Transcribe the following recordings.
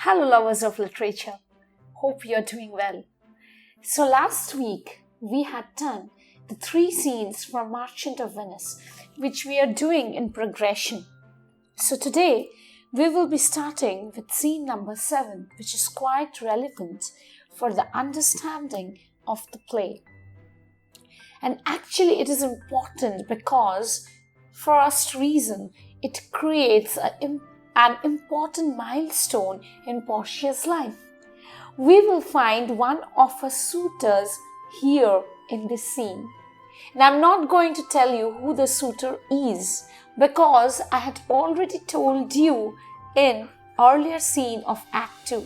Hello lovers of literature, hope you're doing well. So last week we had done the 3 scenes from Merchant of Venice, which we are doing in progression. So today we will be starting with scene number 7, which is quite relevant for the understanding of the play. And actually it is important because first reason, it creates an important milestone in Portia's life. We will find one of her suitors here in this scene. And I'm not going to tell you who the suitor is because I had already told you in earlier scene of Act 2.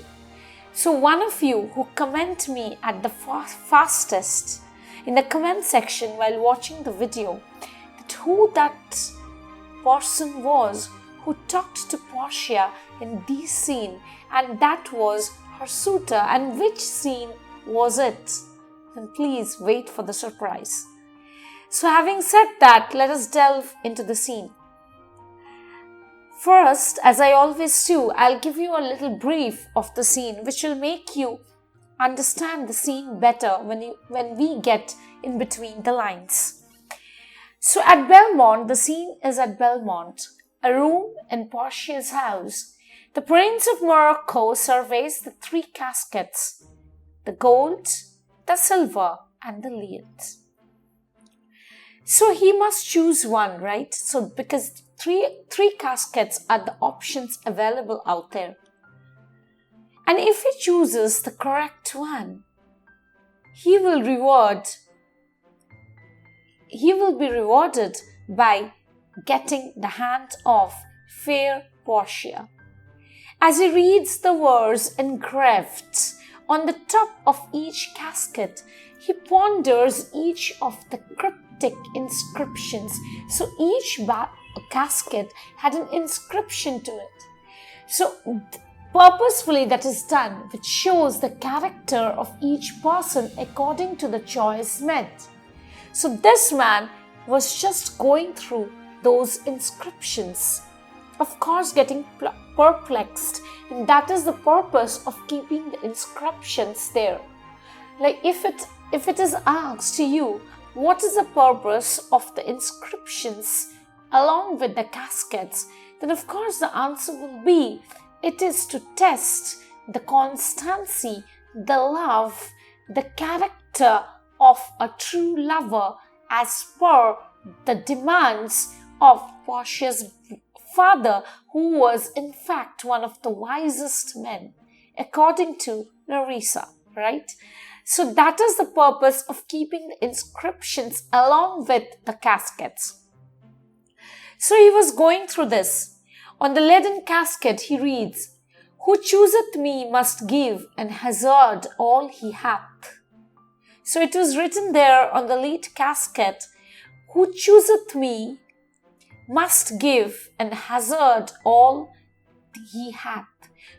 So one of you who comment me at the fastest in the comment section while watching the video that who that person was who talked to Portia in this scene, and that was her suitor, and which scene was it? Then please wait for the surprise. So having said that, let us delve into the scene. First, as I always do, I'll give you a little brief of the scene which will make you understand the scene better when we get in between the lines. So at Belmont, the scene is at Belmont, a room in Portia's house. The Prince of Morocco surveys the 3 caskets, the gold, the silver, and the lead. So he must choose one, right? So because three caskets are the options available out there. And if he chooses the correct one, he will be rewarded by getting the hand of fair Portia. As he reads the words engraved on the top of each casket, he ponders each of the cryptic inscriptions. So each casket had an inscription to it. So purposefully that is done, which shows the character of each person according to the choice made. So this man was just going through those inscriptions, of course getting perplexed, and that is the purpose of keeping the inscriptions there. Like if it is asked to you, what is the purpose of the inscriptions along with the caskets, then of course the answer will be, it is to test the constancy, the love, the character of a true lover as per the demands of Portia's father, who was in fact one of the wisest men, according to Nerissa, right? So that is the purpose of keeping the inscriptions along with the caskets. So he was going through this. On the leaden casket he reads, "Who chooseth me must give and hazard all he hath." So it was written there on the lead casket, "Who chooseth me must give and hazard all he hath."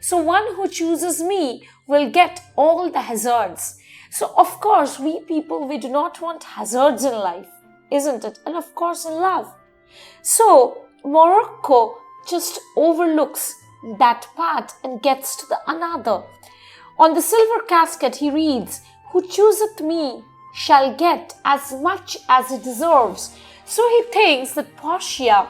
So one who chooses me will get all the hazards. So of course we people, we do not want hazards in life, isn't it? And of course in love. So Morocco just overlooks that part and gets to the another. On the silver casket he reads, "Who chooseth me shall get as much as he deserves." So he thinks that Portia,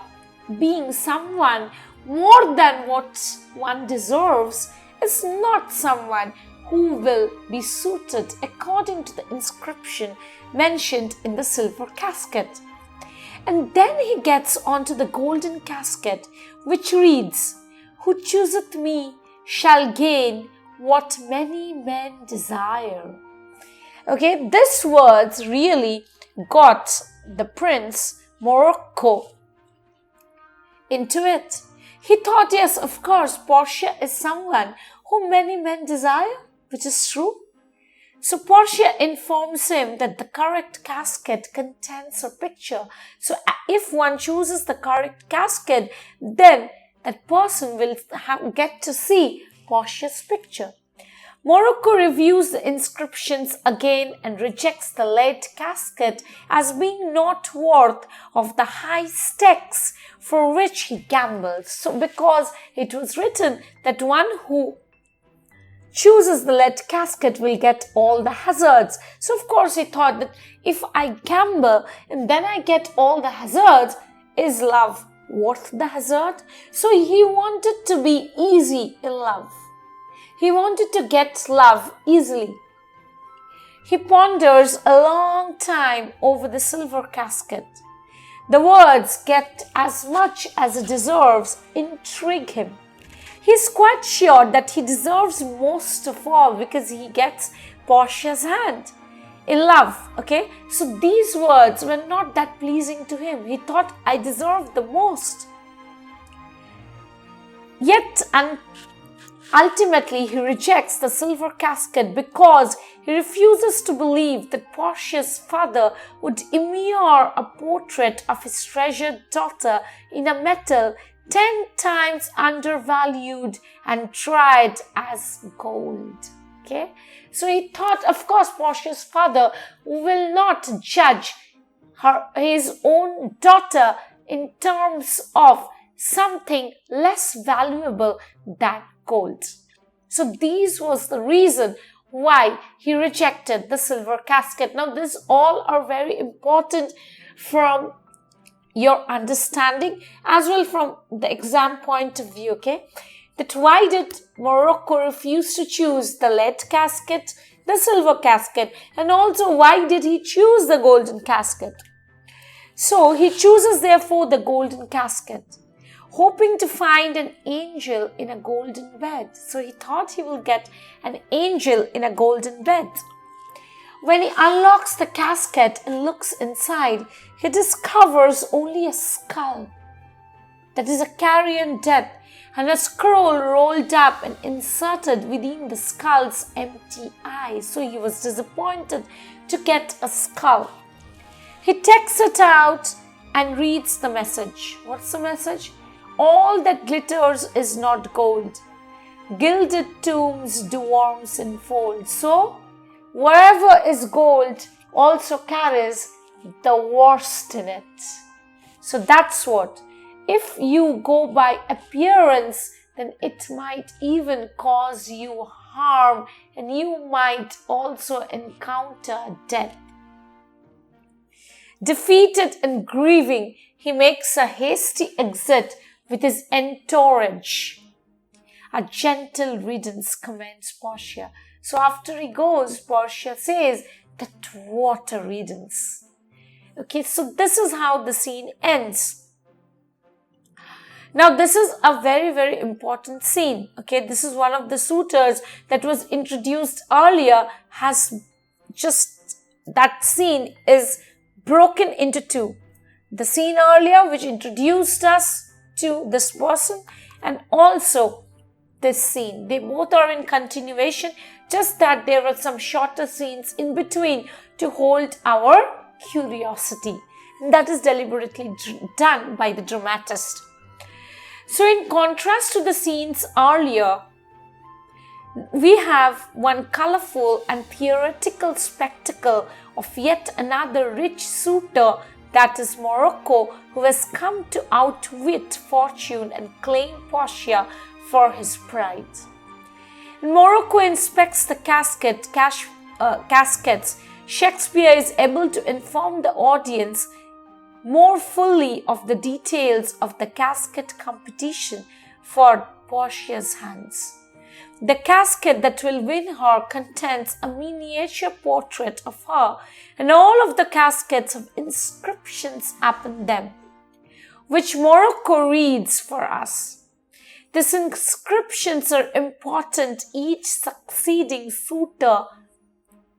being someone more than what one deserves, is not someone who will be suited according to the inscription mentioned in the silver casket. And then he gets onto the golden casket, which reads, "Who chooseth me shall gain what many men desire." Okay, these words really got the Prince Morocco into it. He thought, yes, of course, Portia is someone who many men desire, which is true. So Portia informs him that the correct casket contains her picture. So if one chooses the correct casket, then that person will get to see Portia's picture. Morocco reviews the inscriptions again and rejects the lead casket as being not worth of the high stakes for which he gambled. So because it was written that one who chooses the lead casket will get all the hazards. So of course he thought that if I gamble and then I get all the hazards, is love worth the hazard? So he wanted to be easy in love. He wanted to get love easily. He ponders a long time over the silver casket. The words, "get as much as it deserves," intrigue him. He's quite sure that he deserves most of all because he gets Portia's hand in love. Okay, so these words were not that pleasing to him. He thought, I deserve the most. Yet, ultimately, he rejects the silver casket because he refuses to believe that Portia's father would immure a portrait of his treasured daughter in a metal 10 times undervalued and tried as gold. Okay, so he thought, of course, Portia's father will not judge his own daughter in terms of something less valuable than gold. So this was the reason why he rejected the silver casket. Now, this all are very important from your understanding as well from the exam point of view. Okay, that why did Morocco refuse to choose the lead casket, the silver casket, and also why did he choose the golden casket? So he chooses therefore the golden casket, hoping to find an angel in a golden bed. So he thought he will get an angel in a golden bed. When he unlocks the casket and looks inside, he discovers only a skull. That is a carrion death, and a scroll rolled up and inserted within the skull's empty eyes. So he was disappointed to get a skull. He takes it out and reads the message. What's the message? All that glitters is not gold. Gilded tombs do worms enfold. So, whatever is gold also carries the worst in it. So that's what. If you go by appearance, then it might even cause you harm and you might also encounter death. Defeated and grieving, he makes a hasty exit with his entourage. A gentle riddance commends Portia. So after he goes, Portia says that what a riddance. Okay, so this is how the scene ends. Now this is a very, very important scene. Okay, this is one of the suitors that was introduced earlier that scene is broken into two. The scene earlier which introduced us to this person and also this scene. They both are in continuation, just that there are some shorter scenes in between to hold our curiosity. And that is deliberately done by the dramatist. So in contrast to the scenes earlier, we have one colorful and theoretical spectacle of yet another rich suitor, that is Morocco, who has come to outwit fortune and claim Portia for his pride. Morocco inspects the caskets. Shakespeare is able to inform the audience more fully of the details of the casket competition for Portia's hands. The casket that will win her contains a miniature portrait of her, and all of the caskets have inscriptions upon them, which Morocco reads for us. These inscriptions are important. Each succeeding suitor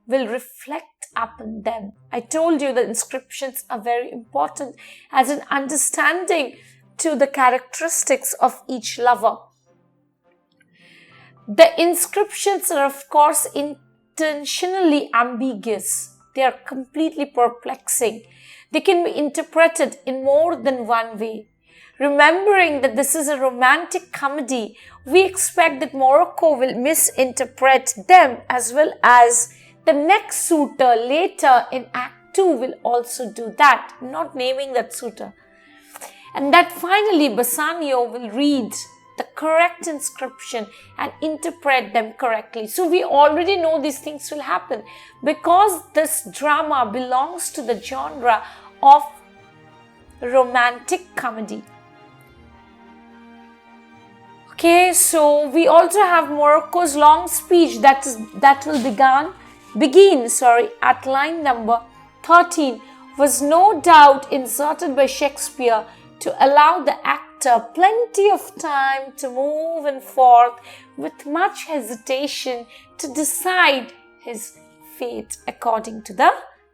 will reflect upon them. I told you the inscriptions are very important as an understanding to the characteristics of each lover. The inscriptions are, of course, intentionally ambiguous. They are completely perplexing. They can be interpreted in more than one way. Remembering that this is a romantic comedy, we expect that Morocco will misinterpret them as well as the next suitor later in Act 2 will also do that, not naming that suitor. And that finally Bassanio will read the correct inscription and interpret them correctly. So we already know these things will happen because this drama belongs to the genre of romantic comedy. Okay, so we also have Morocco's long speech that will begin at line number 13, was no doubt inserted by Shakespeare to allow the actor plenty of time to move and forth with much hesitation to decide his fate according to the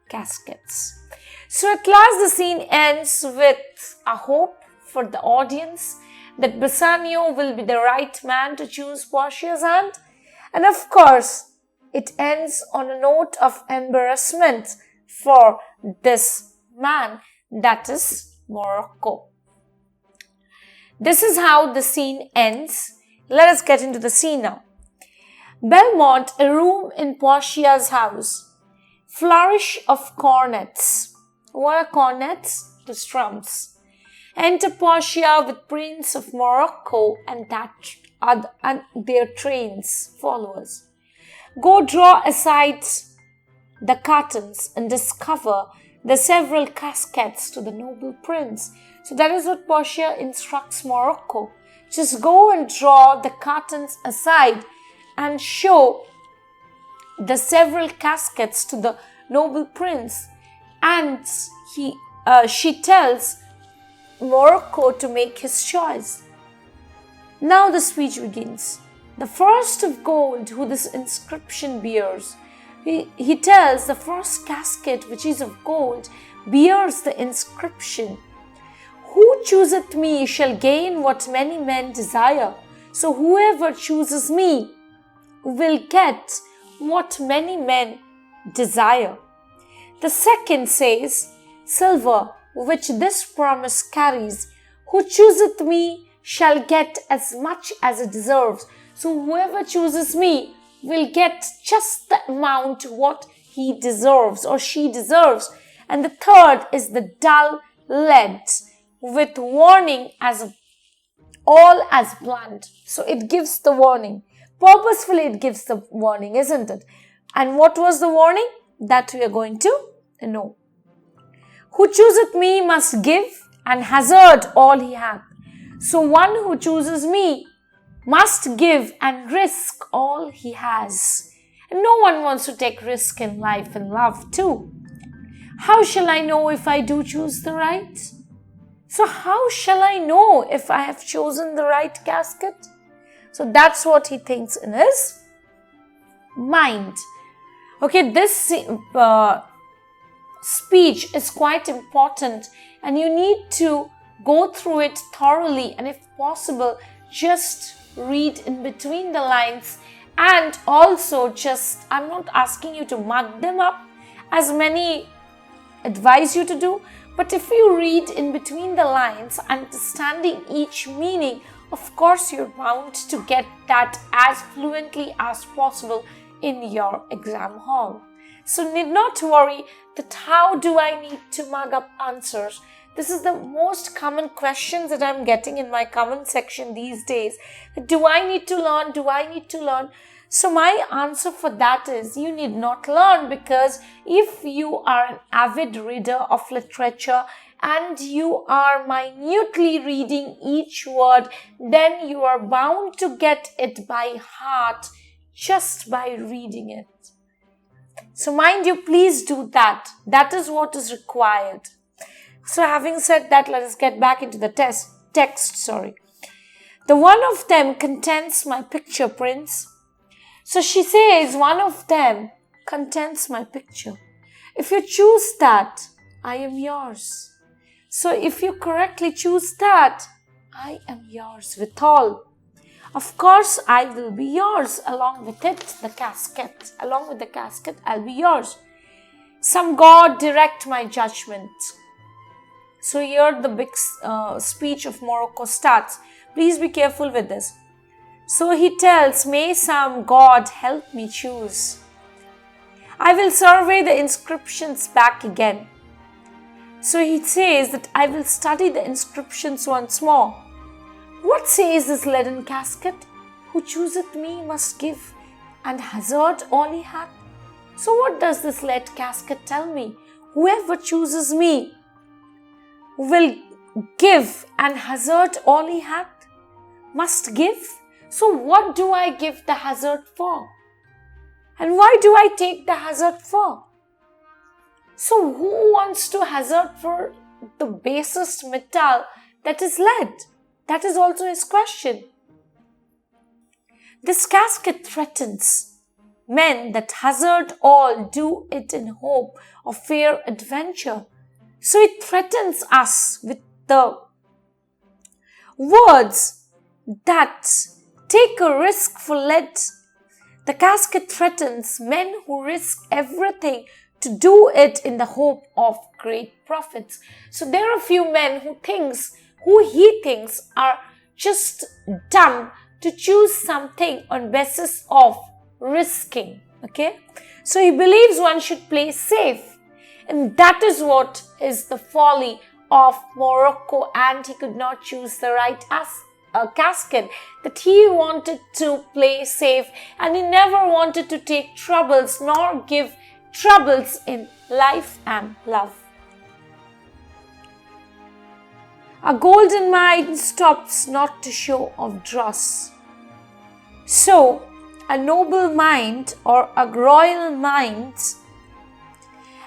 caskets. So at last the scene ends with a hope for the audience that Bassanio will be the right man to choose Portia's hand. And of course, it ends on a note of embarrassment for this man, that is Morocco. This is how the scene ends. Let us get into the scene now. Belmont, a room in Portia's house. Flourish of cornets. What are cornets? The drums. Enter Portia with Prince of Morocco and their trains, followers. Go draw aside the curtains and discover the several caskets to the noble prince. So that is what Portia instructs Morocco. Just go and draw the curtains aside and show the several caskets to the noble prince. And she tells Morocco to make his choice. Now the speech begins. The first of gold who this inscription bears. He tells the first casket which is of gold bears the inscription. Who chooseth me shall gain what many men desire. So whoever chooses me will get what many men desire. The second says, silver, which this promise carries, who chooseth me shall get as much as it deserves. So whoever chooses me will get just the amount what he deserves or she deserves. And the third is the dull lead with warning all as blunt. So it gives the warning. Purposefully it gives the warning, isn't it? And what was the warning? That we are going to know. Who chooseth me must give and hazard all he hath. So one who chooses me must give and risk all he has. And no one wants to take risk in life and love too. How shall I know if I do choose the right? So how shall I know if I have chosen the right casket? So that's what he thinks in his mind. Okay, this speech is quite important and you need to go through it thoroughly, and if possible just read in between the lines, and also I'm not asking you to mug them up as many advise you to do, but if you read in between the lines, understanding each meaning, of course you're bound to get that as fluently as possible in your exam hall. So need not worry that how do I need to mug up answers. This is the most common questions that I'm getting in my comment section these days. Do I need to learn? Do I need to learn? So my answer for that is you need not learn, because if you are an avid reader of literature and you are minutely reading each word, then you are bound to get it by heart just by reading it. So mind you, please do that. That is what is required. So having said that, let us get back into the text. The one of them contents my picture, Prince. So she says, one of them contents my picture. If you choose that, I am yours. So if you correctly choose that, I am yours withal. Of course, I will be yours along with it, the casket. Along with the casket, I'll be yours. Some God direct my judgment. So here the big speech of Morocco starts. Please be careful with this. So he tells, may some God help me choose. I will survey the inscriptions back again. So he says that I will study the inscriptions once more. What says this leaden casket? Who chooseth me must give and hazard all he hath. So what does this lead casket tell me? Whoever chooses me will give and hazard all he hath. Must give. So what do I give the hazard for? And why do I take the hazard for? So who wants to hazard for the basest metal that is lead? That is also his question. This casket threatens men that hazard all do it in hope of fair adventure. So it threatens us with the words that take a risk for lead. The casket threatens men who risk everything to do it in the hope of great profits. So there are a few men who he thinks are just dumb to choose something on basis of risking. Okay, so he believes one should play safe, and that is what is the folly of Morocco, and he could not choose the right casket, that he wanted to play safe and he never wanted to take troubles nor give troubles in life and love. A golden mind stops not to show of dross. So, a noble mind or a royal mind,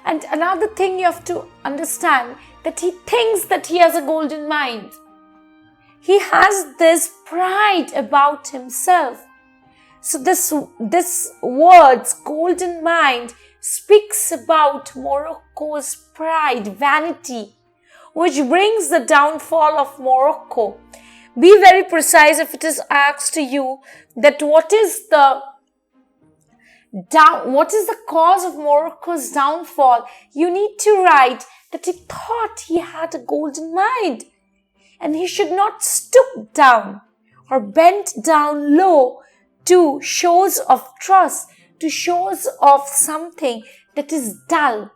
and another thing you have to understand, that he thinks that he has a golden mind. He has this pride about himself. So this words, golden mind, speaks about Morocco's pride, vanity, which brings the downfall of Morocco. Be very precise if it is asked to you that what is the cause of Morocco's downfall. You need to write that he thought he had a golden mind and he should not stoop down or bend down low to shows of trust, to shows of something that is dull,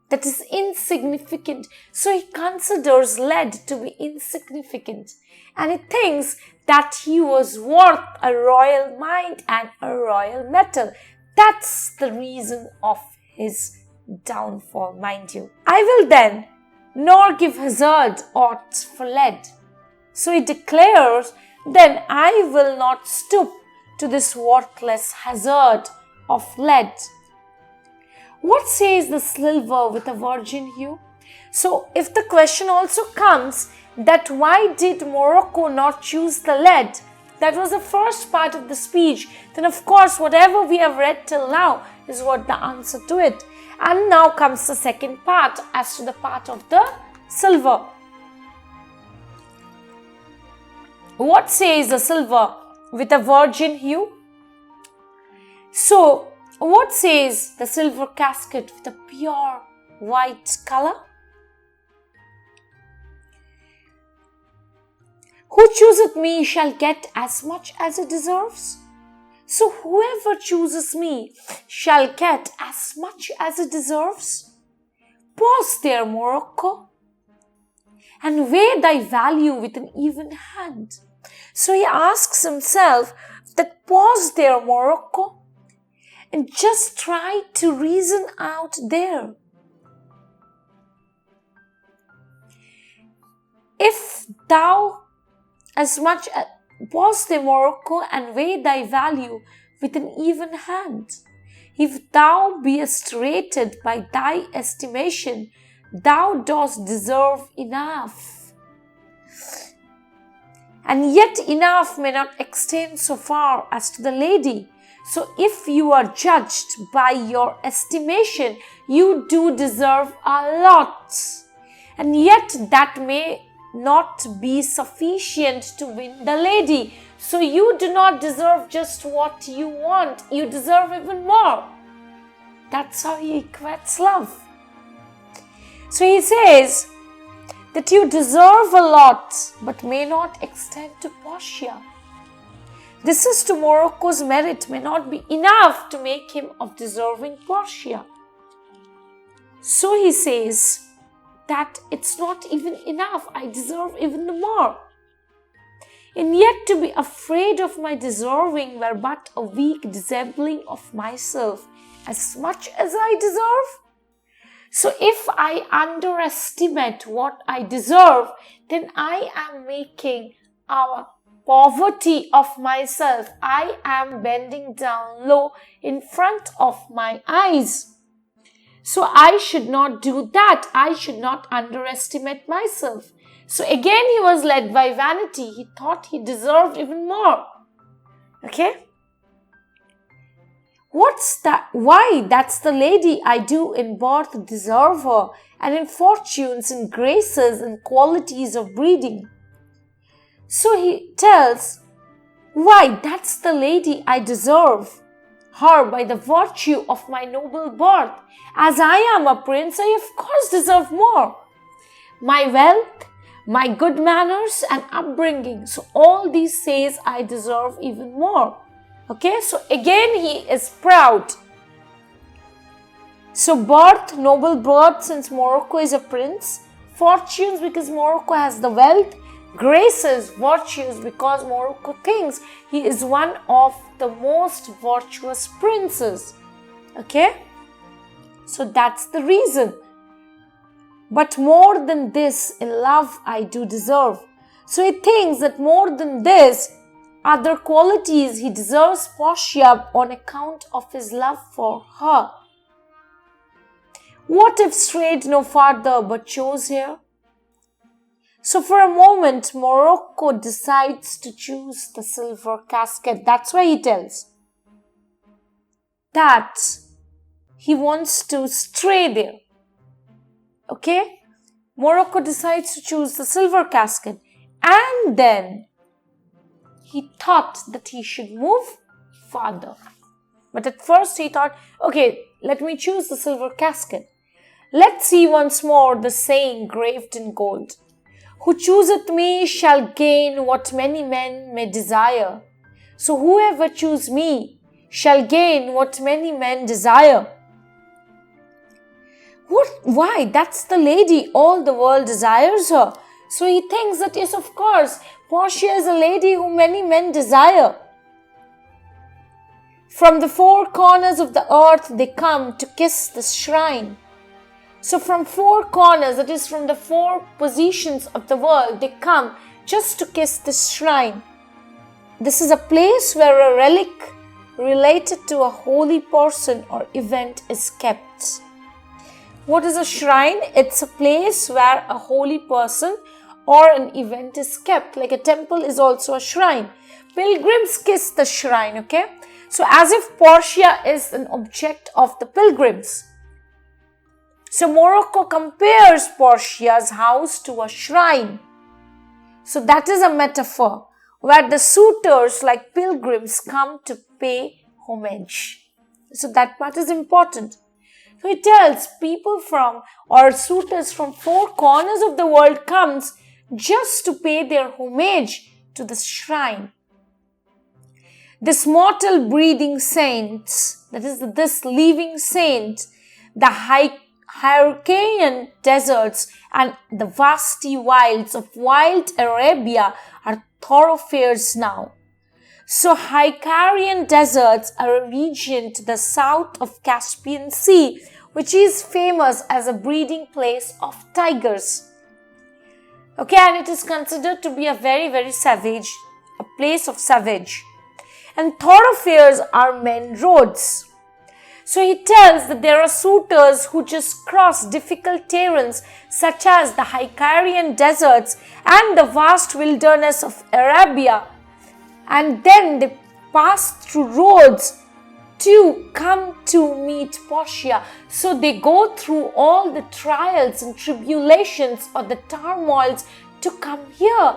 that is insignificant. So he considers lead to be insignificant, and he thinks that he was worth a royal mind and a royal metal. That's the reason of his downfall, mind you. I will then nor give hazard aught for lead. So he declares, then I will not stoop to this worthless hazard of lead. What says the silver with a virgin hue? So if the question also comes that why did Morocco not choose the lead? That was the first part of the speech. Then of course whatever we have read till now is what the answer to it. And now comes the second part as to the part of the silver. What says the silver with a virgin hue? So what says the silver casket with a pure white color? Who chooseth me shall get as much as it deserves. So whoever chooses me shall get as much as it deserves. Pause there, Morocco, and weigh thy value with an even hand. So he asks himself that pause there, Morocco, and just try to reason out there. If thou pause there, Morocco, and weigh thy value with an even hand. If thou beest rated by thy estimation, thou dost deserve enough. And yet enough may not extend so far as to the lady. So if you are judged by your estimation, you do deserve a lot. And yet that may not be sufficient to win the lady. So you do not deserve just what you want. You deserve even more. That's how he equates love. So he says that you deserve a lot, but may not extend to Portia. This is to Morocco's merit may not be enough to make him of deserving Portia. So he says that it's not even enough. I deserve even more. and yet to be afraid of my deserving were but a weak disabling of myself as much as I deserve. So if I underestimate what I deserve, then I am making a poverty of myself. I am bending down low in front of my eyes. So I should not do that. I should not underestimate myself. So again he was led by vanity. He thought he deserved even more. Okay? What's that? Why? That's the lady I do in birth deserve her, and in fortunes and graces and qualities of breeding. So he tells, why? That's the lady I deserve her by the virtue of my noble birth. As I am a prince, I of course deserve more. My wealth, my good manners and upbringing. So all these says I deserve even more. Okay, so again he is proud. So birth, noble birth, since Morocco is a prince. Fortunes, because Morocco has the wealth. Graces, virtues, because Morocco thinks he is one of the most virtuous princes. Okay, so that's the reason. But more than this, in love I do deserve. So he thinks that more than this, other qualities he deserves Portia on account of his love for her. What if strayed no farther but chose here? So for a moment, Morocco decides to choose the silver casket. That's why he tells that he wants to stray there. Okay? Morocco decides to choose the silver casket. And then he thought that he should move farther. But at first he thought, okay, let me choose the silver casket. Let's see once more the saying graved in gold. Who chooseth me shall gain what many men may desire. So whoever choose me shall gain what many men desire. What? Why? That's the lady. All the world desires her. So he thinks that yes, of course, Portia is a lady whom many men desire. From the four corners of the earth they come to kiss the shrine. So from four corners, that is from the four positions of the world, they come just to kiss this shrine. This is a place where a relic related to a holy person or event is kept. What is a shrine? It's a place where a holy person or an event is kept. Like a temple is also a shrine. Pilgrims kiss the shrine, okay? So as if Portia is an object of the pilgrims. So Morocco compares Portia's house to a shrine. So that is a metaphor where the suitors like pilgrims come to pay homage. So that part is important. So he tells people from or suitors from four corners of the world comes just to pay their homage to the shrine. This mortal breathing saint, that is this living saint, the Hyrcanian deserts and the vasty wilds of wild Arabia are thoroughfares now. So Hyrcanian deserts are a region to the south of Caspian Sea, which is famous as a breeding place of tigers. Okay, and it is considered to be a very, very savage, a place of savage. And thoroughfares are main roads. So he tells that there are suitors who just cross difficult terrains such as the Hyrcanian deserts and the vast wilderness of Arabia, and then they pass through roads to come to meet Portia. So they go through all the trials and tribulations or the turmoils to come here.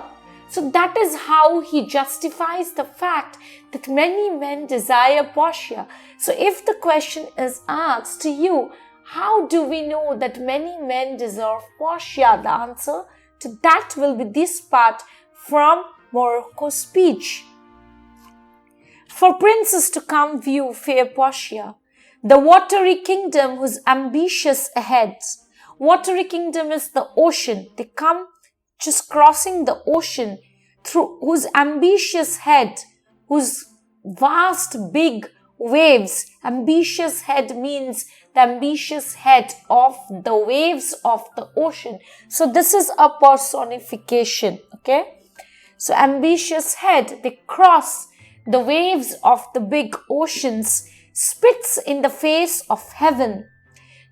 So that is how he justifies the fact that many men desire Portia. So if the question is asked to you, how do we know that many men deserve Portia? The answer to that will be this part from Morocco's speech. For princes to come view fair Portia, the watery kingdom whose ambitious ahead. Watery kingdom is the ocean. They come just crossing the ocean through whose ambitious head, whose vast big waves, ambitious head means the ambitious head of the waves of the ocean. So this is a personification, okay? So ambitious head, they cross the waves of the big oceans, spits in the face of heaven.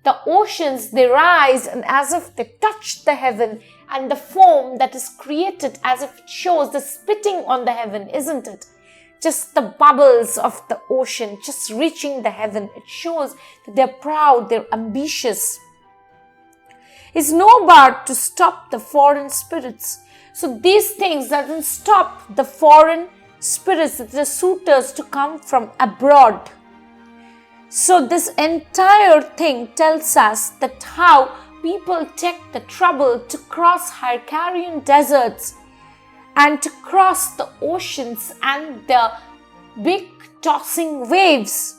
The oceans, they rise and as if they touch the heaven, and the foam that is created as if it shows the spitting on the heaven, isn't it? Just the bubbles of the ocean just reaching the heaven. It shows that they're proud, they're ambitious. It's no bar to stop the foreign spirits. So these things doesn't stop the foreign spirits, the suitors to come from abroad. So this entire thing tells us that how people take the trouble to cross Hyrcanian deserts and to cross the oceans and the big tossing waves,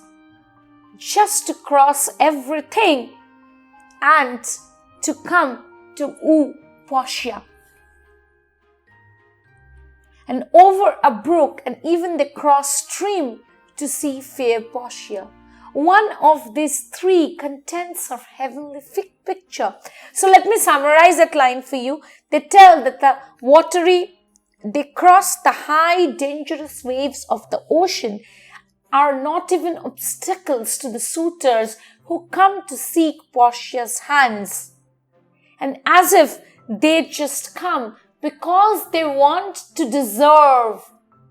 just to cross everything and to come to woo Portia. And over a brook, and even they cross stream to see fair Portia. One of these three contents of heavenly picture. So let me summarize that line for you. They tell that they cross the high dangerous waves of the ocean are not even obstacles to the suitors who come to seek Portia's hands. And as if they just come because they want to deserve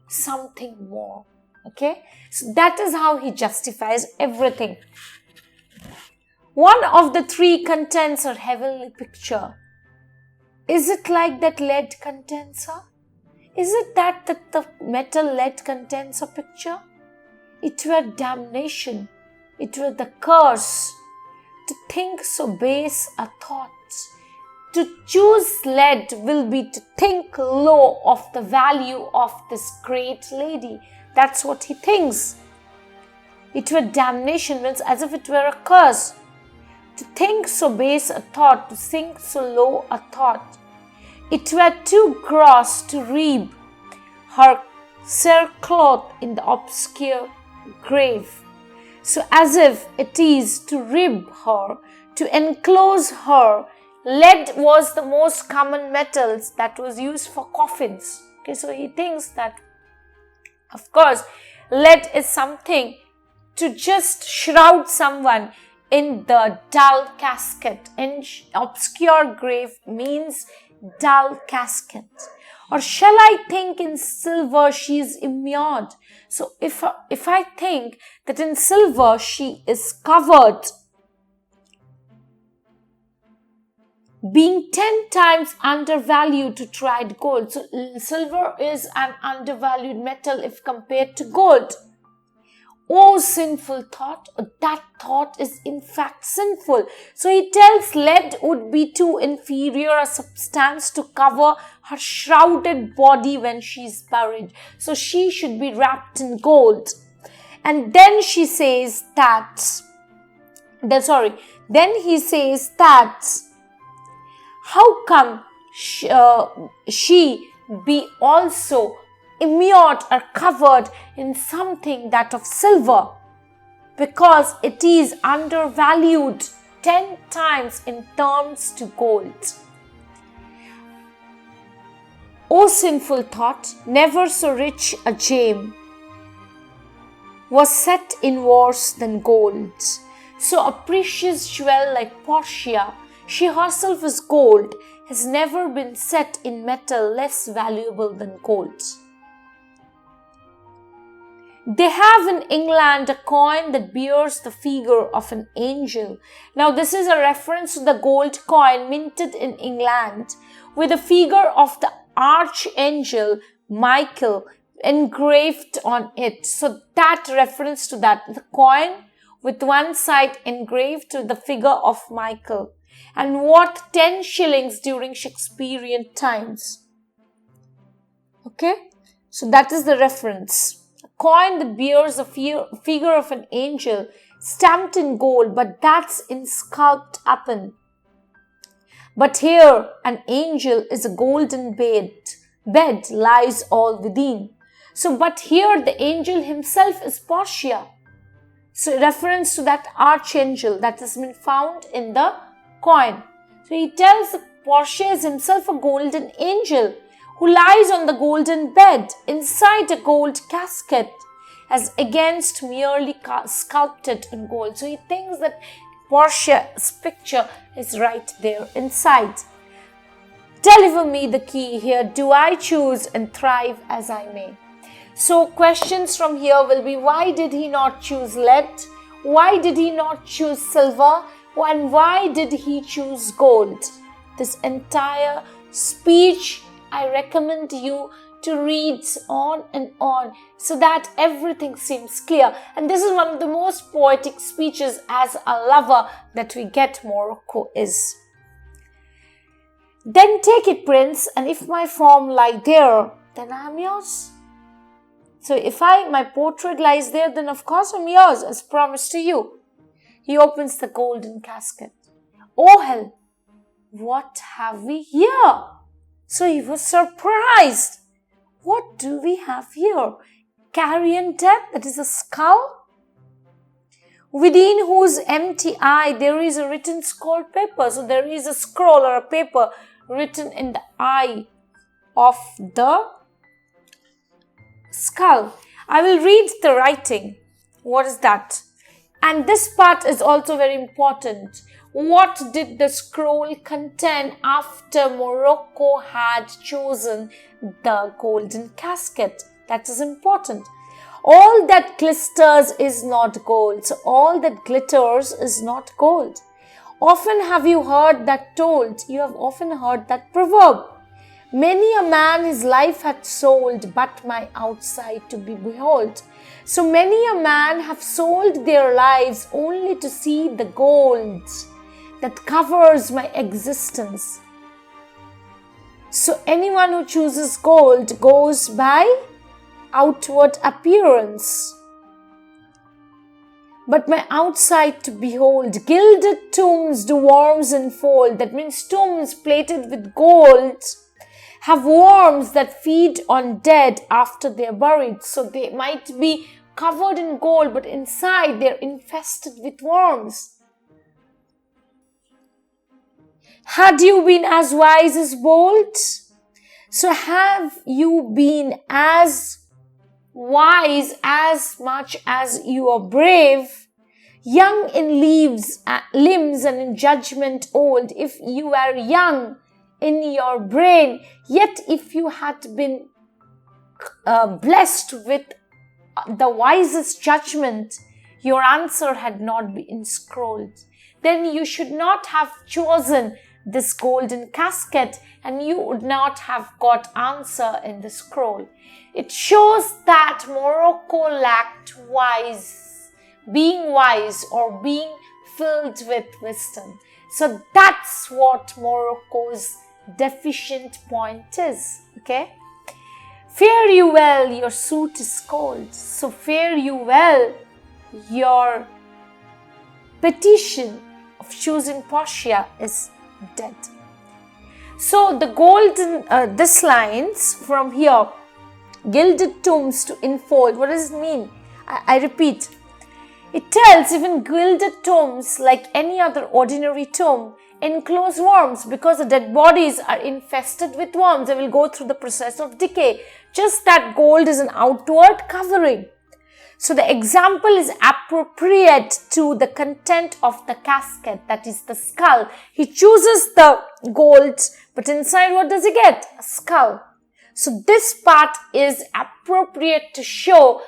something more. Okay? So that is how he justifies everything. One of the three contents of heavenly picture. Is it like that lead condenser? Is it that the metal lead condenser picture? It were damnation. It were the curse. To think so base a thought. To choose lead will be to think low of the value of this great lady. That's what he thinks. It were damnation means as if it were a curse. To think so base a thought, to think so low a thought. It were too gross to reap her cerecloth in the obscure grave. So as if it is to rib her, to enclose her. Lead was the most common metals that was used for coffins. Okay, so he thinks that, of course, lead is something to just shroud someone in the dull casket. In obscure grave means dull casket. Or shall I think in silver she is immured? So if I think that in silver she is covered, being 10 times undervalued to tried gold. So silver is an undervalued metal if compared to gold. Oh, sinful thought, that thought is in fact sinful. So he tells lead would be too inferior a substance to cover her shrouded body when she is buried. So she should be wrapped in gold. And then she says that, then he says that, how come she be also immured or covered in something that of silver? Because it is undervalued 10 times in terms to gold. O sinful thought, never so rich a gem was set in worse than gold. So a precious jewel like Portia, she herself is gold, has never been set in metal less valuable than gold. They have in England a coin that bears the figure of an angel. Now this is a reference to the gold coin minted in England with the figure of the archangel Michael engraved on it. So that reference to that, the coin with one side engraved to the figure of Michael, and worth 10 shillings during Shakespearean times. Okay, so that is the reference. A coin that bears a figure of an angel stamped in gold, but that's in sculpted upon. But here an angel is a golden bed bed lies all within. So, but here the angel himself is Portia. So, reference to that archangel that has been found in the coin. So, he tells that Portia is himself a golden angel who lies on the golden bed inside a gold casket as against merely sculpted in gold. So, he thinks that Portia's picture is right there inside. Deliver me the key here. Do I choose and thrive as I may? So questions from here will be, why did he not choose lead? Why did he not choose silver? And why did he choose gold? This entire speech, I recommend you to read on and on so that everything seems clear. And this is one of the most poetic speeches as a lover that we get Morocco is. Then take it, prince, and if my form lie there, then I am yours. So if my portrait lies there, then of course I'm yours, as promised to you. He opens the golden casket. Oh hell, what have we here? So he was surprised. What do we have here? Carrion death, that is a skull. Within whose empty eye there is a written scrolled paper. So there is a scroll or a paper written in the eye of the skull. I will read the writing. What is that? And this part is also very important. What did the scroll contain after Morocco had chosen the golden casket? That is important. All that glisters is not gold. So all that glitters is not gold. Often have you heard that told. You have often heard that proverb. Many a man his life hath sold, but my outside to be behold. So many a man have sold their lives only to see the gold that covers my existence. So anyone who chooses gold goes by outward appearance, but my outside to behold. Gilded tombs do worms enfold. That means tombs plated with gold have worms that feed on dead after they're buried. So they might be covered in gold, but inside they're infested with worms. Had you been as wise as bold? So have you been as wise as much as you are brave, young in limbs and in judgment old? If you were young in your brain, yet if you had been blessed with the wisest judgment, your answer had not been scrolled. Then you should not have chosen this golden casket, and you would not have got answer in the scroll. It shows that Morocco lacked being wise or being filled with wisdom. So that's what Morocco's deficient point is. Okay. Fare you well, your suit is cold. So fare you well, your petition of choosing Portia is dead. So the golden, this lines from here, gilded tombs to enfold. What does it mean? I repeat. It tells even gilded tombs, like any other ordinary tomb, enclose worms because the dead bodies are infested with worms. They will go through the process of decay. Just that gold is an outward covering. So the example is appropriate to the content of the casket, that is the skull. He chooses the gold, but inside what does he get? A skull. So this part is appropriate to show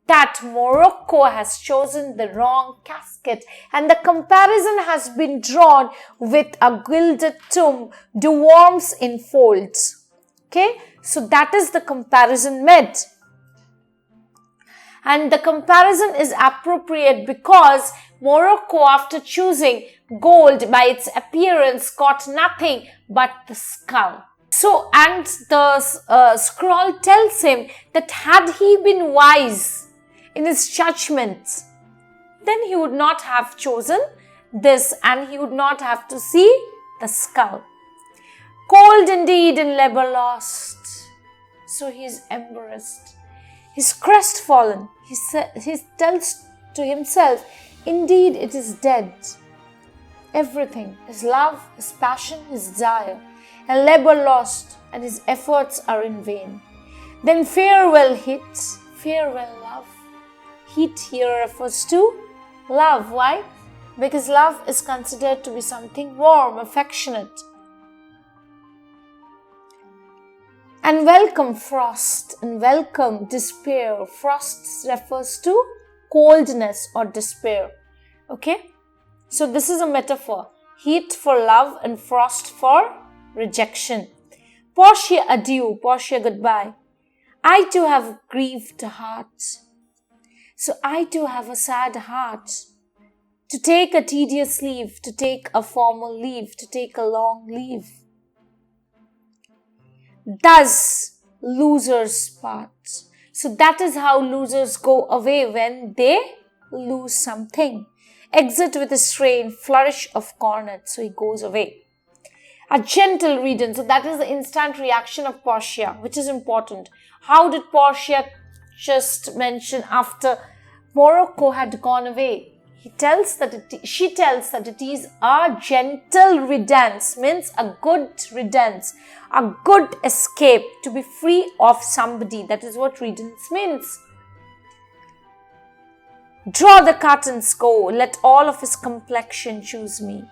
that Morocco has chosen the wrong casket, and the comparison has been drawn with a gilded tomb, do worms enfold. Okay, so that is the comparison made. And the comparison is appropriate because Morocco, after choosing gold by its appearance, got nothing but the skull. So, and the scroll tells him that had he been wise in his judgment, then he would not have chosen this and he would not have to see the skull. Cold indeed in labor lost, so he is embarrassed. He's crestfallen. He tells to himself, indeed it is dead. Everything, his love, his passion, his desire, and labor lost, and his efforts are in vain. Then farewell heat, farewell love. Heat here refers to love. Why? Because love is considered to be something warm, affectionate. And welcome frost, and welcome despair. Frost refers to coldness or despair. Okay? So this is a metaphor. Heat for love and frost for rejection. Portia, adieu. Portia, goodbye. I too have grieved heart. So I too have a sad heart. To take a tedious leave, to take a formal leave, to take a long leave. Thus, losers part. So that is how losers go away when they lose something. Exit with a strain, flourish of cornet. So he goes away. A gentle riddance. So that is the instant reaction of Portia, which is important. How did Portia just mention after Morocco had gone away? She tells that it is a gentle riddance, means a good riddance, a good escape, to be free of somebody. That is what riddance means. Draw the curtains, go, let all of his complexion choose me.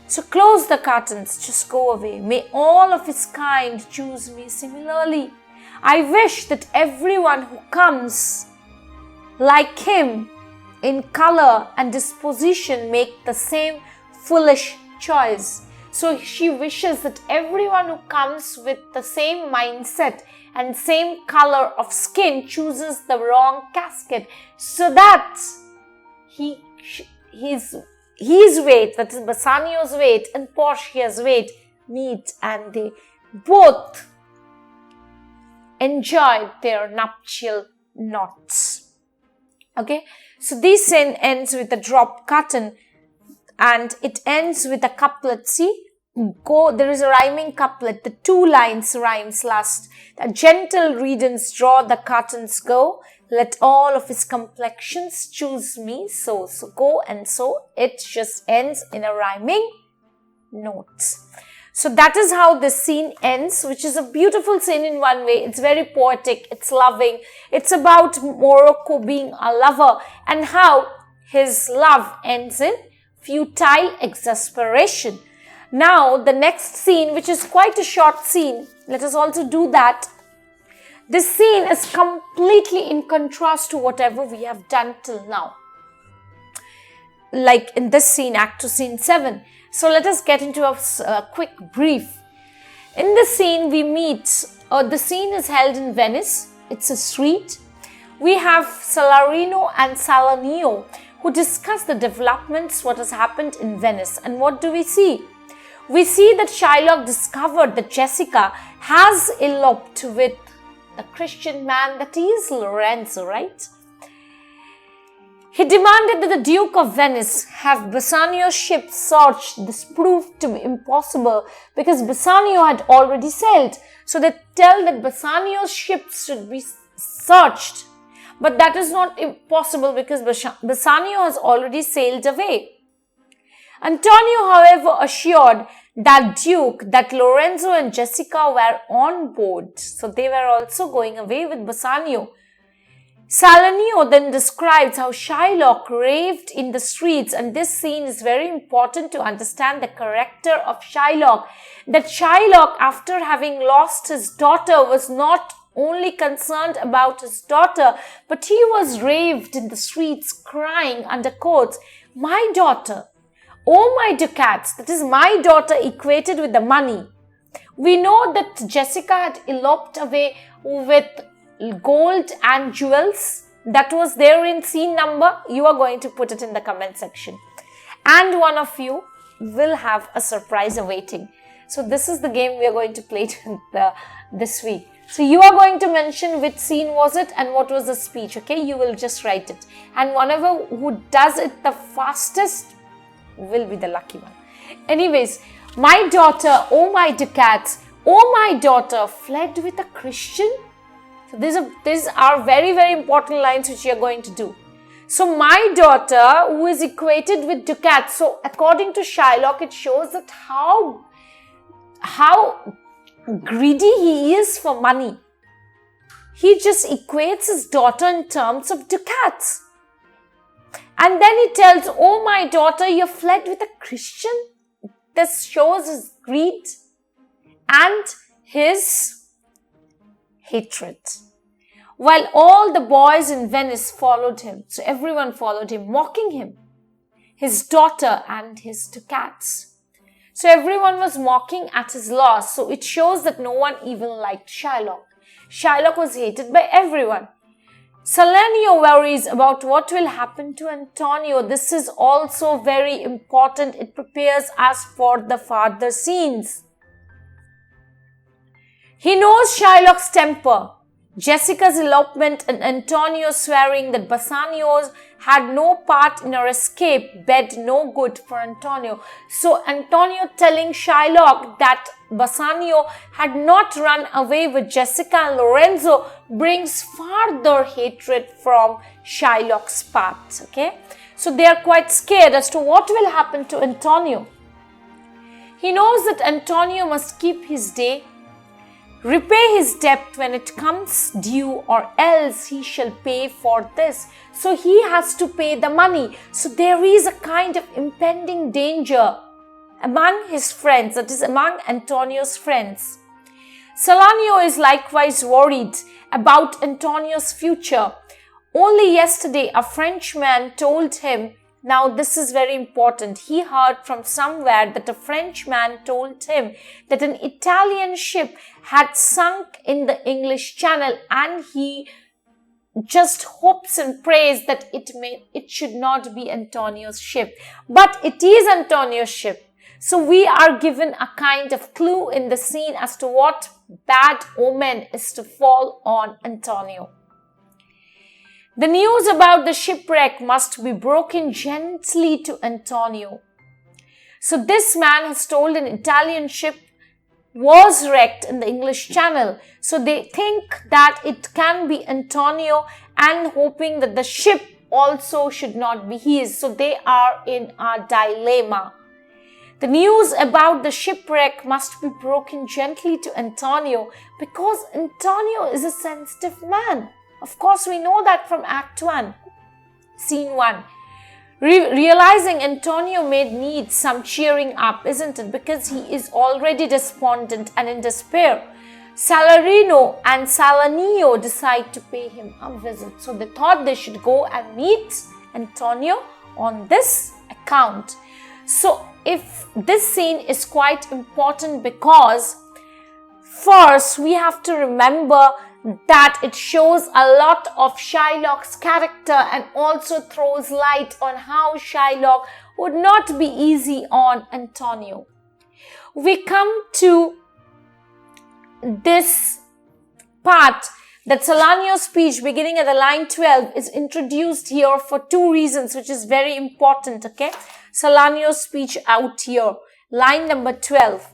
So close the curtains, just go away. May all of his kind choose me similarly. I wish that everyone who comes like him in color and disposition make the same foolish choice. So she wishes that everyone who comes with the same mindset and same color of skin chooses the wrong casket, so that his weight, that is Bassanio's weight and Portia's weight, meet and they both enjoyed their nuptial knots. Okay, so this scene ends with a drop curtain and it ends with a couplet. See, there is a rhyming couplet. The two lines rhymes last. A gentle riddance, draw the curtains, go. Let all of his complexions choose me. So go, and so it just ends in a rhyming note. So that is how this scene ends, which is a beautiful scene in one way. It's very poetic, it's loving. It's about Morocco being a lover and how his love ends in futile exasperation. Now, the next scene, which is quite a short scene, let us also do that. This scene is completely in contrast to whatever we have done till now. Like in this scene, Act 2, Scene 7. So let us get into a quick brief. In this scene, we meet, the scene is held in Venice. It's a street. We have Salarino and Salanio who discuss the developments, what has happened in Venice. And what do we see? We see that Shylock discovered that Jessica has eloped with the Christian man, that is Lorenzo, right? He demanded that the Duke of Venice have Bassanio's ship searched. This proved to be impossible because Bassanio had already sailed. So they tell that Bassanio's ship should be searched. But that is not impossible because Bassanio has already sailed away. Antonio, however, assured that Duke that Lorenzo and Jessica were on board. So they were also going away with Bassanio. Salanio then describes how Shylock raved in the streets, and this scene is very important to understand the character of Shylock. That Shylock, after having lost his daughter, was not only concerned about his daughter, but he was raved in the streets, crying under quotes, "My daughter, oh my ducats," that is my daughter equated with the money. We know that Jessica had eloped away with gold and jewels. That was there in scene number. You are going to put it in the comment section. And one of you will have a surprise awaiting. So this is the game we are going to play this week. So you are going to mention which scene was it and what was the speech. Okay, you will just write it. And whoever who does it the fastest will be the lucky one. Anyways, my daughter, oh my ducats, "Oh, my daughter fled with a Christian." So these are very, very important lines which you are going to do. So my daughter, who is equated with ducats. So according to Shylock, it shows that how greedy he is for money. He just equates his daughter in terms of ducats. And then he tells, "Oh, my daughter, you fled with a Christian." This shows his greed and his hatred. While all the boys in Venice followed him, so everyone followed him, mocking him, his daughter and his ducats. So everyone was mocking at his loss. So it shows that no one even liked Shylock. Shylock was hated by everyone. Salanio worries about what will happen to Antonio. This is also very important. It prepares us for the further scenes. He knows Shylock's temper, Jessica's elopement, and Antonio swearing that Bassanio had no part in her escape bade no good for Antonio. So Antonio telling Shylock that Bassanio had not run away with Jessica and Lorenzo brings further hatred from Shylock's part. Okay, so they are quite scared as to what will happen to Antonio. He knows that Antonio must keep his day, repay his debt when it comes due, or else he shall pay for this. So he has to pay the money. So there is a kind of impending danger among his friends, that is among Antonio's friends. Salanio is likewise worried about Antonio's future. Only yesterday a Frenchman told him, now this is very important, he heard from somewhere that a Frenchman told him that an Italian ship had sunk in the English Channel, and he just hopes and prays that it should not be Antonio's ship. But it is Antonio's ship. So we are given a kind of clue in the scene as to what bad omen is to fall on Antonio. The news about the shipwreck must be broken gently to Antonio. So this man has told an Italian ship was wrecked in the English Channel. So they think that it can be Antonio, and hoping that the ship also should not be his. So they are in a dilemma. The news about the shipwreck must be broken gently to Antonio, because Antonio is a sensitive man. Of course, we know that from Act 1, Scene 1. Realizing Antonio may need some cheering up, isn't it? Because he is already despondent and in despair. Salarino and Salanio decide to pay him a visit. So they thought they should go and meet Antonio on this account. So if this scene is quite important, because first we have to remember that it shows a lot of Shylock's character and also throws light on how Shylock would not be easy on Antonio. We come to this part that Salanio's speech beginning at the line 12 is introduced here for two reasons, which is very important. Okay, Salanio's speech out here, line number 12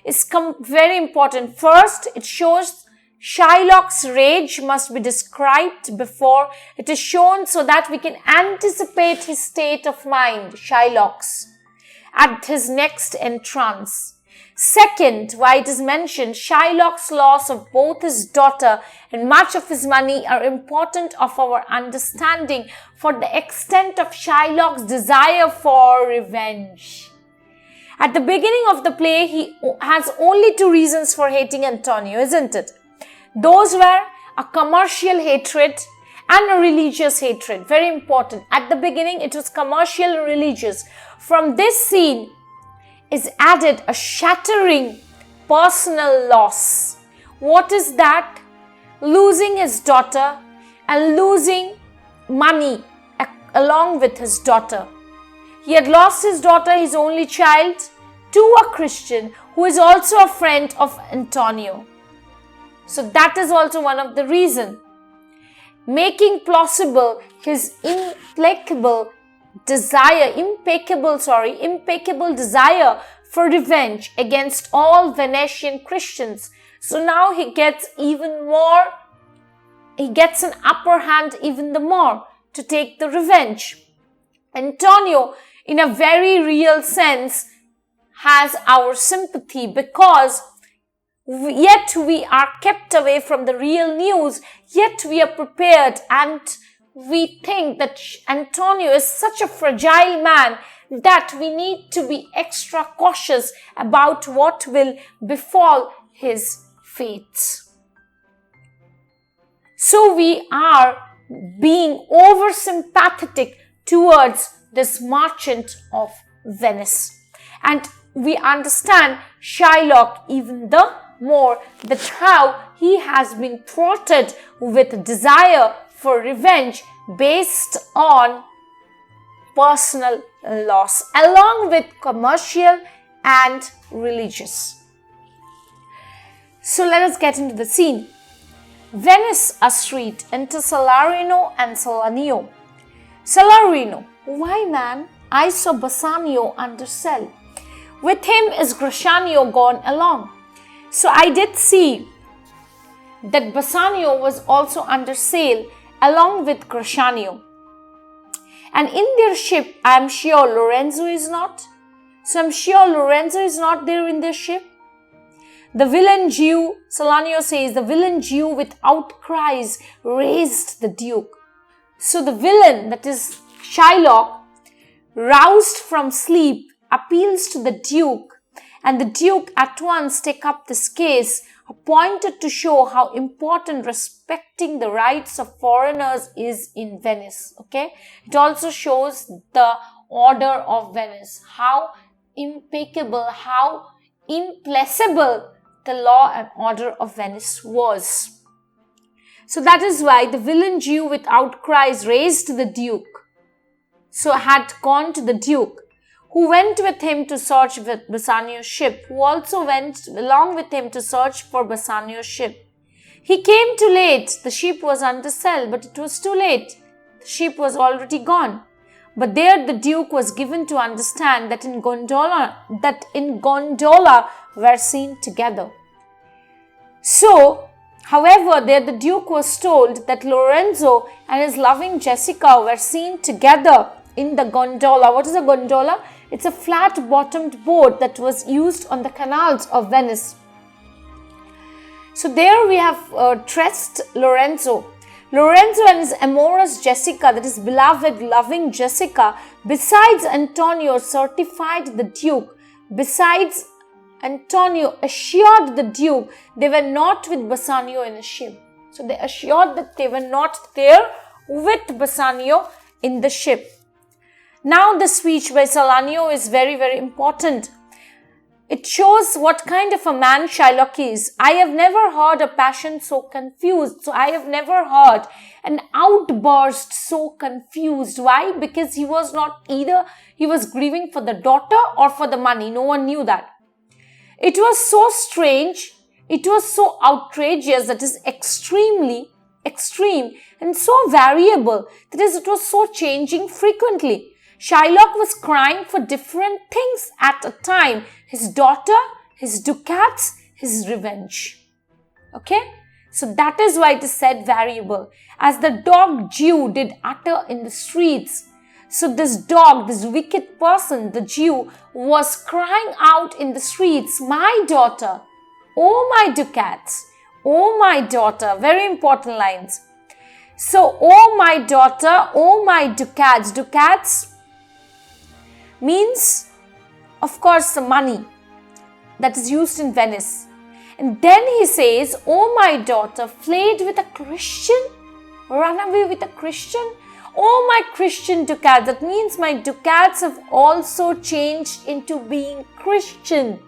is very important. First, it shows Shylock's rage must be described before it is shown, so that we can anticipate his state of mind, Shylock's, at his next entrance. Second, why it is mentioned, Shylock's loss of both his daughter and much of his money are important of our understanding for the extent of Shylock's desire for revenge. At the beginning of the play, he has only two reasons for hating Antonio, isn't it? Those were a commercial hatred and a religious hatred. Very important. At the beginning, it was commercial and religious. From this scene is added a shattering personal loss. What is that? Losing his daughter and losing money along with his daughter. He had lost his daughter, his only child, to a Christian who is also a friend of Antonio. So that is also one of the reasons. Making plausible his impeccable desire for revenge against all Venetian Christians. So now he gets an upper hand even the more to take the revenge. Antonio, in a very real sense, has our sympathy, because yet we are kept away from the real news, yet we are prepared, and we think that Antonio is such a fragile man that we need to be extra cautious about what will befall his fate. So we are being over sympathetic towards this merchant of Venice. And we understand Shylock even the more, that how he has been thwarted with desire for revenge based on personal loss, along with commercial and religious. So let us get into the scene. Venice, a street, enter Salarino and Salanio. Salarino: why, man, I saw Bassanio under cell. With him is Gratiano gone along. So I did see that Bassanio was also under sail along with Gratiano. And in their ship, I am sure Lorenzo is not. So I'm sure Lorenzo is not there in their ship. The villain Jew, Salanio says, the villain Jew with outcries raised the Duke. So the villain, that is Shylock, roused from sleep, appeals to the Duke, and the Duke at once take up this case, appointed to show how important respecting the rights of foreigners is in Venice. Okay, it also shows the order of Venice, how impeccable, how implacable the law and order of Venice was. So that is why the villain Jew with outcries raised to the Duke. So had gone to the Duke, who went with him to search with Bassanio's ship, who also went along with him to search for Bassanio's ship. He came too late. The ship was under sail, but it was too late. The ship was already gone. But there the Duke was given to understand that in gondola were seen together. So, however, there the Duke was told that Lorenzo and his loving Jessica were seen together in the gondola. What is a gondola? It's a flat-bottomed boat that was used on the canals of Venice. So there we have traced Lorenzo. Lorenzo and his amorous Jessica, that is beloved, loving Jessica, besides Antonio, certified the Duke. Besides Antonio, assured the Duke they were not with Bassanio in the ship. So they assured that they were not there with Bassanio in the ship. Now the speech by Salanio is very, very important. It shows what kind of a man Shylock is. I have never heard a passion so confused. So I have never heard an outburst so confused. Why? Because he was not either, he was grieving for the daughter or for the money. No one knew that. It was so strange. It was so outrageous, that is extremely extreme and so variable. That is, it was so changing frequently. Shylock was crying for different things at a time. His daughter, his ducats, his revenge. Okay? So that is why it is said variable. As the dog Jew did utter in the streets. So this dog, this wicked person, the Jew, was crying out in the streets, my daughter, oh my ducats, oh my daughter. Very important lines. So, oh my daughter, oh my ducats. Ducats means, of course, the money that is used in Venice. And then he says, oh my daughter, flayed with a Christian, run away with a Christian. Oh my Christian ducats, that means my ducats have also changed into being Christian.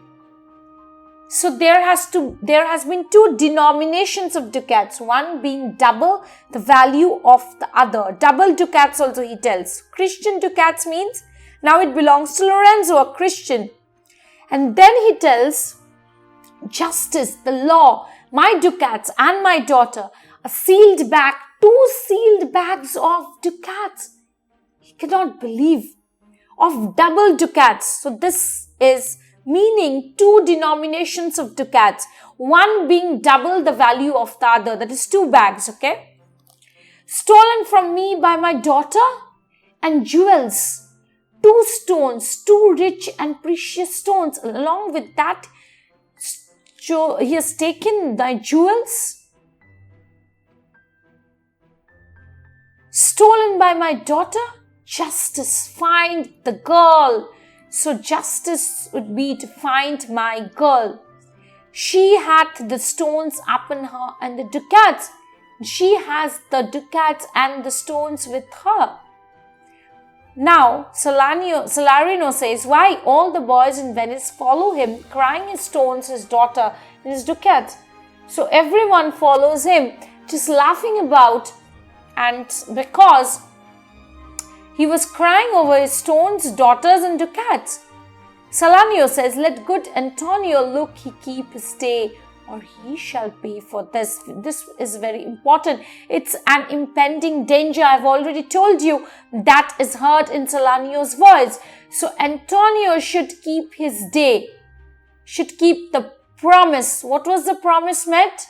So there has been two denominations of ducats, one being double the value of the other. Double ducats also he tells. Christian ducats means now it belongs to Lorenzo, a Christian. And then he tells justice, the law, my ducats and my daughter, a sealed bag, 2 sealed bags of ducats. He cannot believe, of double ducats. So this is meaning two denominations of ducats, one being double the value of the other, that is 2 bags, okay? Stolen from me by my daughter, and jewels, 2 stones, 2 rich and precious stones. Along with that, he has taken thy jewels. Stolen by my daughter, justice, find the girl. So justice would be to find my girl. She hath the stones upon her and the ducats. She has the ducats and the stones with her. Now, Salarino says, why all the boys in Venice follow him, crying his stones, his daughter, and his ducats. So everyone follows him, just laughing about, and because he was crying over his stones, daughters, and ducats. Salanio says, let good Antonio look he keep his day, or he shall pay for this. This is very important. It's an impending danger. I've already told you that is heard in Salanio's voice. So Antonio should keep his day, should keep the promise. What was the promise meant?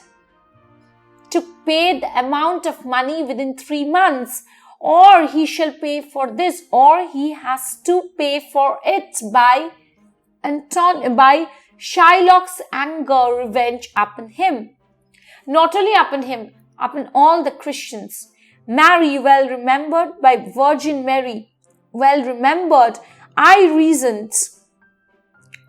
To pay the amount of money within 3 months, or he shall pay for this, or he has to pay for it by Shylock's anger, revenge upon him. Not only upon him, upon all the Christians. Mary, well remembered by Virgin Mary, well remembered. I reasoned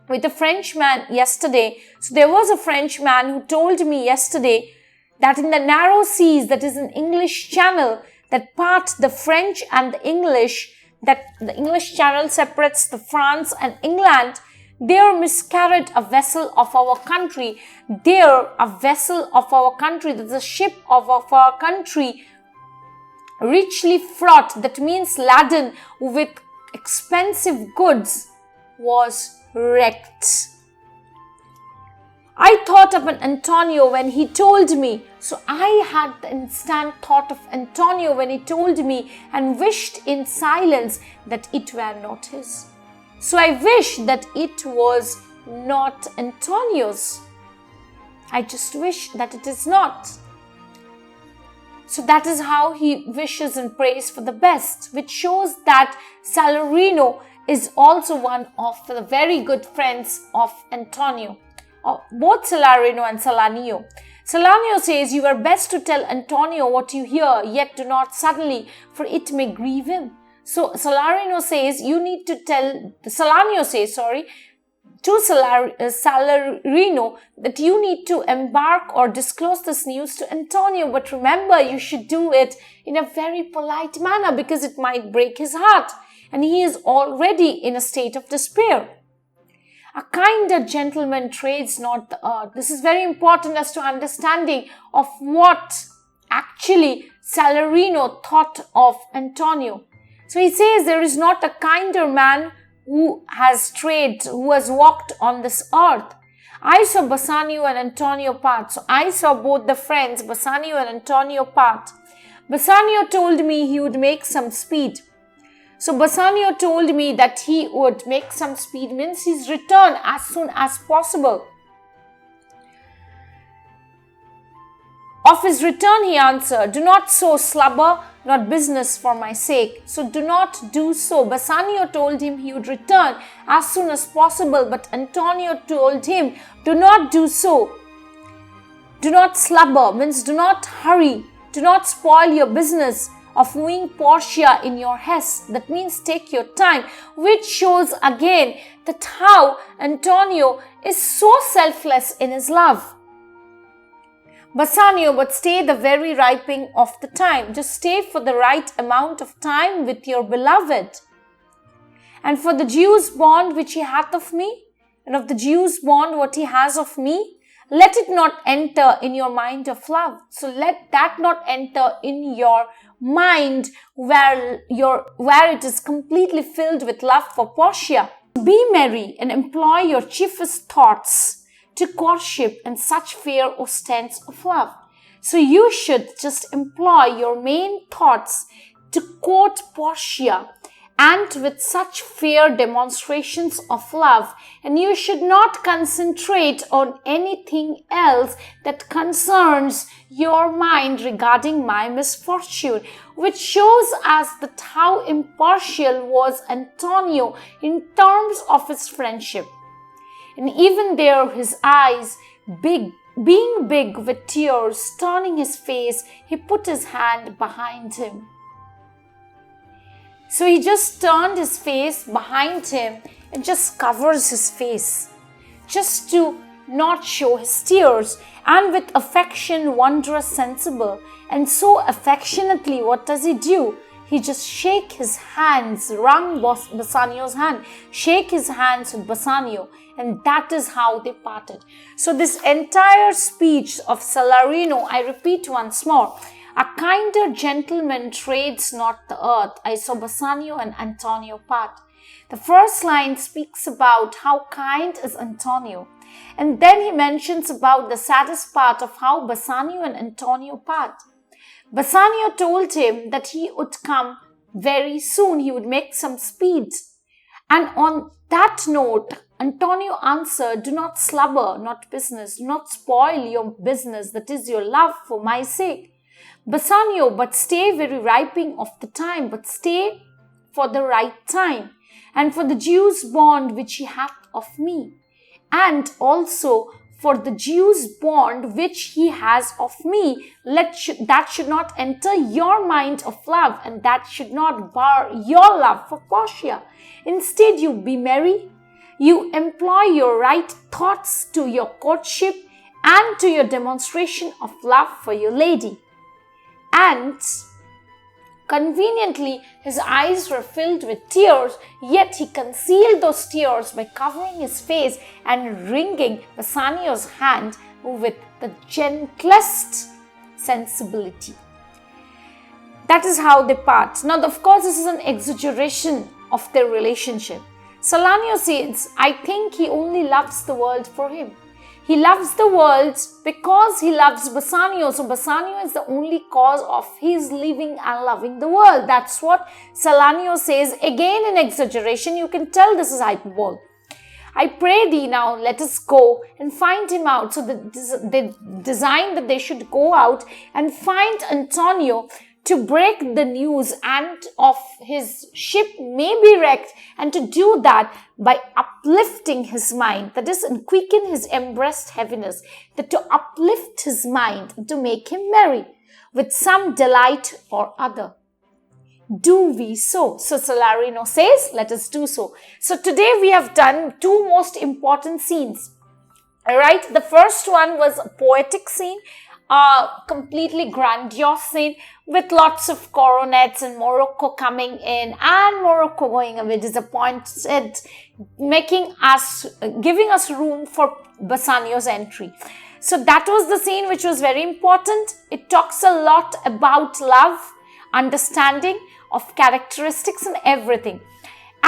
with a Frenchman yesterday. So there was a Frenchman who told me yesterday that in the narrow seas, that is an English channel, that part the French and the English, that the English channel separates the France and England, there miscarried a vessel of our country. There, a vessel of our country, that's a ship of our country, richly fraught, that means laden with expensive goods, was wrecked. I thought of an Antonio when he told me. So I had the instant thought of Antonio when he told me, and wished in silence that it were not his. So I wish that it was not Antonio's. I just wish that it is not. So that is how he wishes and prays for the best, which shows that Salarino is also one of the very good friends of Antonio. Both Salarino and Salanio. Salanio says, you are best to tell Antonio what you hear, yet do not suddenly, for it may grieve him. So Salarino says, you need to tell, Salanio says, to Salarino that you need to embark or disclose this news to Antonio. But remember, you should do it in a very polite manner, because it might break his heart, and he is already in a state of despair. A kinder gentleman trades not the earth. This is very important as to understanding of what actually Salarino thought of Antonio. So he says there is not a kinder man who has walked on this earth. I saw Bassanio and Antonio part. So I saw both the friends, Bassanio and Antonio part. Bassanio told me he would make some speed. So Bassanio told me that he would make some speed, means his return as soon as possible. Of his return, he answered, do not so slubber, not business for my sake. So do not do so. Bassanio told him he would return as soon as possible, but Antonio told him, do not do so. Do not slubber, means do not hurry. Do not spoil your business of wooing Portia in your haste. That means take your time, which shows again that how Antonio is so selfless in his love. Bassanio, but stay the very ripening of the time. Just stay for the right amount of time with your beloved. And for the Jew's bond which he hath of me, and of the Jew's bond what he has of me, let it not enter in your mind of love. So let that not enter in your mind where it is completely filled with love for Portia. Be merry and employ your chiefest thoughts to courtship and such fair ostents of love. So you should just employ your main thoughts to court Portia and with such fair demonstrations of love, and you should not concentrate on anything else that concerns your mind regarding my misfortune, which shows us that how impartial was Antonio in terms of his friendship. And even there, his eyes, being big with tears, turning his face, he put his hand behind him. So he just turned his face behind him and just covers his face, just to not show his tears. And with affection wondrous sensible, and so affectionately, what does he do? He just shake his hands, wrung Bassanio's hand, shake his hands with Bassanio, and that is how they parted. So this entire speech of Salarino, I repeat once more, a kinder gentleman trades not the earth. I saw Bassanio and Antonio part. The first line speaks about how kind is Antonio. And then he mentions about the saddest part of how Bassanio and Antonio part. Bassanio told him that he would come very soon. He would make some speed. And on that note, Antonio answered, do not slubber, not business. Do not spoil your business, that is your love for my sake. Bassanio, but stay very ripening of the time, but stay for the right time, and for the Jew's bond which he hath of me, and also for the Jew's bond which he has of me, that should not enter your mind of love, and that should not bar your love for Portia. Instead, you be merry, you employ your right thoughts to your courtship and to your demonstration of love for your lady. And conveniently, his eyes were filled with tears, yet he concealed those tears by covering his face and wringing Bassanio's hand with the gentlest sensibility. That is how they part. Now, of course, this is an exaggeration of their relationship. Salarino says, I think he only loves the world for him. He loves the world because he loves Bassanio. So Bassanio is the only cause of his living and loving the world. That's what Salarino says. Again, in exaggeration, you can tell this is hyperbole. I pray thee now, let us go and find him out. So they designed that they should go out and find Antonio to break the news and of his ship may be wrecked, and to do that by uplifting his mind, that is, and quicken his embraced heaviness, that to uplift his mind and to make him merry with some delight or other. Do we so? So Salarino says, let us do so. So today we have done two most important scenes. Alright, the first one was a poetic scene, a completely grandiose scene with lots of coronets and Morocco coming in and Morocco going away disappointed, giving us room for Bassanio's entry. So that was the scene which was very important. It talks a lot about love, understanding of characteristics and everything.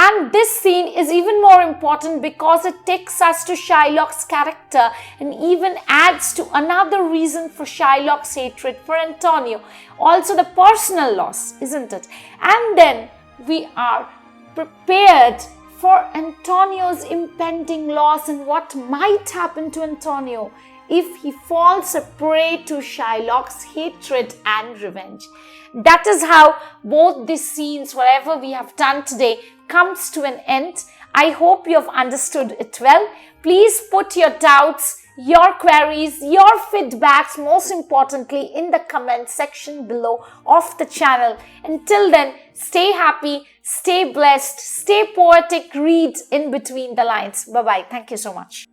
And this scene is even more important because it takes us to Shylock's character and even adds to another reason for Shylock's hatred for Antonio. Also the personal loss, isn't it? And then we are prepared for Antonio's impending loss and what might happen to Antonio if he falls a prey to Shylock's hatred and revenge. That is how both these scenes, whatever we have done today, comes to an end. I hope you have understood it well. Please put your doubts, your queries, your feedbacks, most importantly, in the comment section below of the channel. Until then, stay happy, stay blessed, stay poetic, read in between the lines. Bye-bye. Thank you so much.